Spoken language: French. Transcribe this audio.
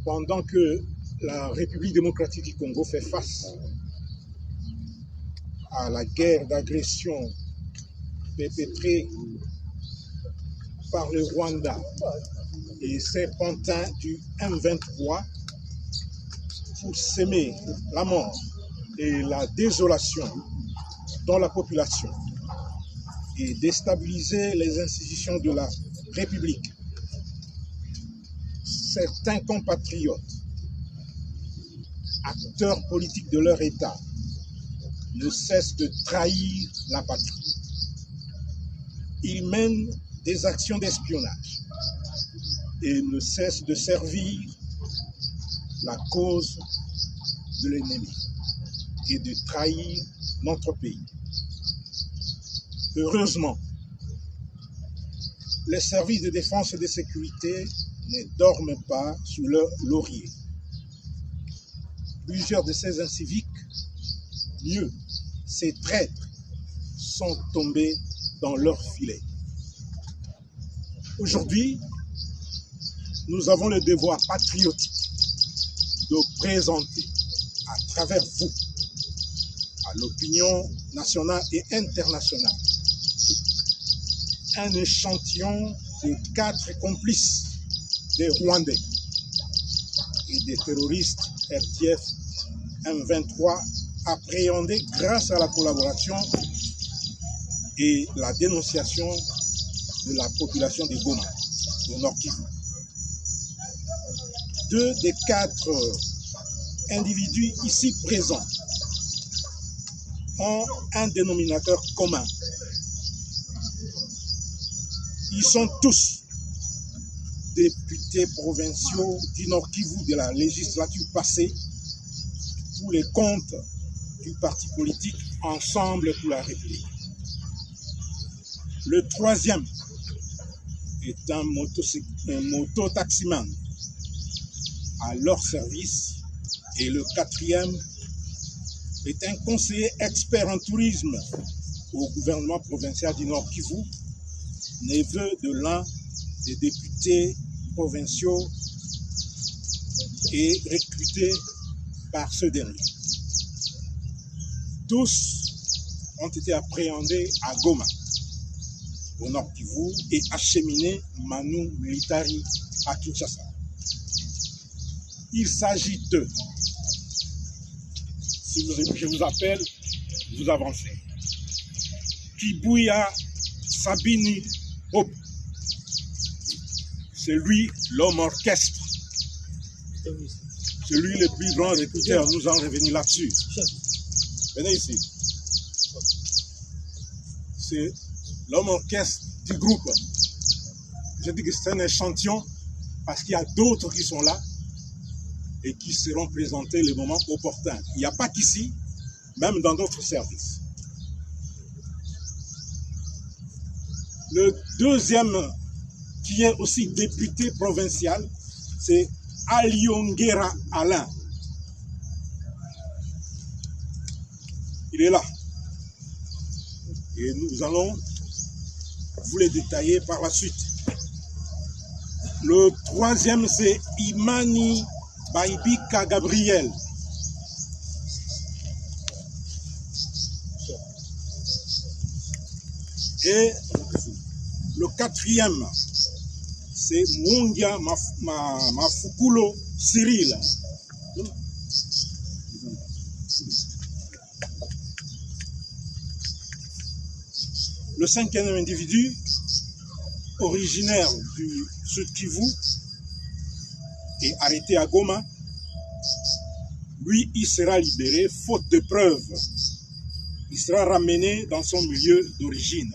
pendant que la République démocratique du Congo fait face à la guerre d'agression perpétrée par le Rwanda et ses pantins du M23 pour semer la mort et la désolation dans la population et déstabiliser les institutions de la République. Certains compatriotes, acteurs politiques de leur État, ne cessent de trahir la patrie. Ils mènent des actions d'espionnage et ne cessent de servir la cause de l'ennemi et de trahir notre pays. Heureusement, les services de défense et de sécurité ne dorment pas sous leur laurier. Plusieurs de ces inciviques, mieux, ces traîtres, sont tombés dans leur filet. Aujourd'hui, nous avons le devoir patriotique de présenter à travers vous, à l'opinion nationale et internationale, un échantillon de 4 complices des Rwandais et des terroristes RDF M23 appréhendés grâce à la collaboration et la dénonciation de la population de Goma, au Nord Kivu. 2 des 4 individus ici présents ont un dénominateur commun. Ils sont tous députés provinciaux du Nord Kivu de la législature passée pour les comptes du parti politique Ensemble pour la République. Le 3e est un mototaximan à leur service et le 4e est un conseiller expert en tourisme au gouvernement provincial du Nord Kivu, neveu de l'un des députés provinciaux et recruté par ce dernier. Tous ont été appréhendés à Goma, au Nord Kivu, et acheminés manu militari à Kinshasa. Il s'agit d'eux. Si je vous appelle, vous avancez. Kibuya Sabini Hope. C'est lui l'homme orchestre. C'est lui le plus grand recruteur. Nous en revenons là-dessus. Venez ici. C'est l'homme orchestre du groupe. Je dis que c'est un échantillon parce qu'il y a d'autres qui sont là et qui seront présentés le moment opportun. Il n'y a pas qu'ici, même dans d'autres services. Le 2e, qui est aussi député provincial, c'est Aliongera Alain. Il est là. Et nous allons vous les détailler par la suite. Le 3e, c'est Imani Baibika Gabriel. Et le 4e, c'est Mungia Mafukulo Cyril. Le 5e individu, originaire du Sud Kivu, et arrêté à Goma, lui, il sera libéré faute de preuves. Il sera ramené dans son milieu d'origine.